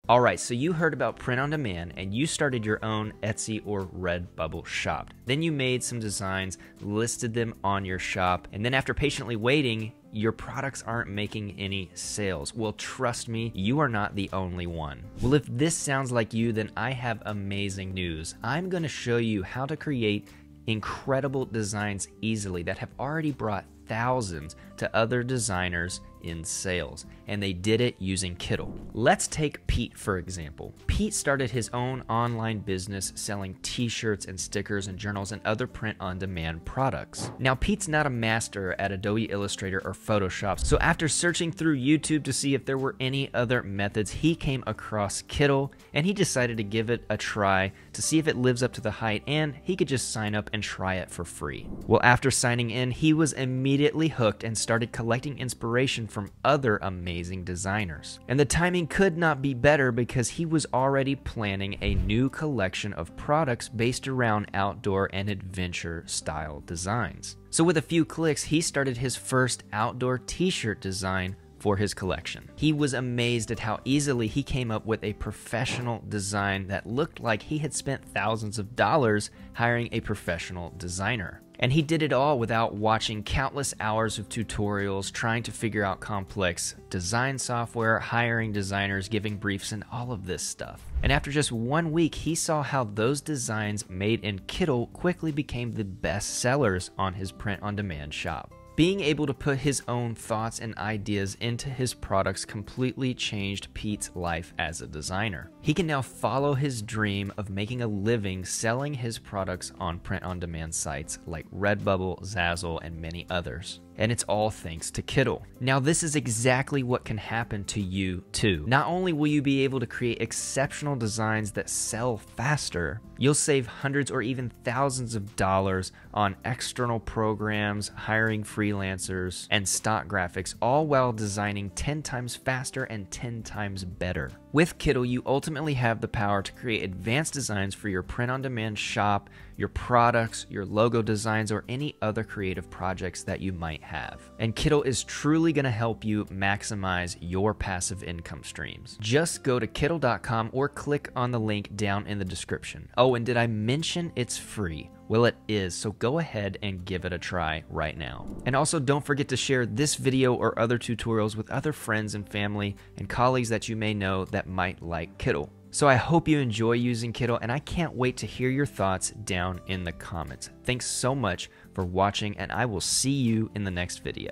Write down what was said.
Alright, so you heard about print on demand and you started your own Etsy or Redbubble shop. Then you made some designs, listed them on your shop, and then after patiently waiting, your products aren't making any sales. Well, trust me, you are not the only one. Well, if this sounds like you, then I have amazing news. I'm going to show you how to create incredible designs easily that have already brought thousands to other designers in sales, and they did it using Kittl. Let's take Pete for example. Pete started his own online business selling t-shirts and stickers and journals and other print-on-demand products. Now, Pete's not a master at Adobe Illustrator or Photoshop, so after searching through YouTube to see if there were any other methods, he came across Kittl, and he decided to give it a try to see if it lives up to the hype, and he could just sign up and try it for free. Well, after signing in, he was immediately hooked and started collecting inspiration from other amazing designers. And the timing could not be better because he was already planning a new collection of products based around outdoor and adventure style designs. So with a few clicks, he started his first outdoor t-shirt design for his collection. He was amazed at how easily he came up with a professional design that looked like he had spent thousands of dollars hiring a professional designer. And he did it all without watching countless hours of tutorials, trying to figure out complex design software, hiring designers, giving briefs, and all of this stuff. And after just 1 week, he saw how those designs made in Kittl quickly became the best sellers on his print-on-demand shop. Being able to put his own thoughts and ideas into his products completely changed Pete's life as a designer. He can now follow his dream of making a living selling his products on print-on-demand sites like Redbubble, Zazzle, and many others. And it's all thanks to Kittl. Now, this is exactly what can happen to you too. Not only will you be able to create exceptional designs that sell faster, you'll save hundreds or even thousands of dollars on external programs, hiring freelancers, and stock graphics, all while designing 10 times faster and 10 times better. With Kittl, you ultimately have the power to create advanced designs for your print-on-demand shop, your products, your logo designs, or any other creative projects that you might have. And Kittl is truly going to help you maximize your passive income streams. Just go to Kittl.com or click on the link down in the description. Oh, and did I mention it's free? Well, it is, so go ahead and give it a try right now. And also don't forget to share this video or other tutorials with other friends and family and colleagues that you may know that might like Kittl. So I hope you enjoy using Kittl, and I can't wait to hear your thoughts down in the comments. Thanks so much for watching, and I will see you in the next video.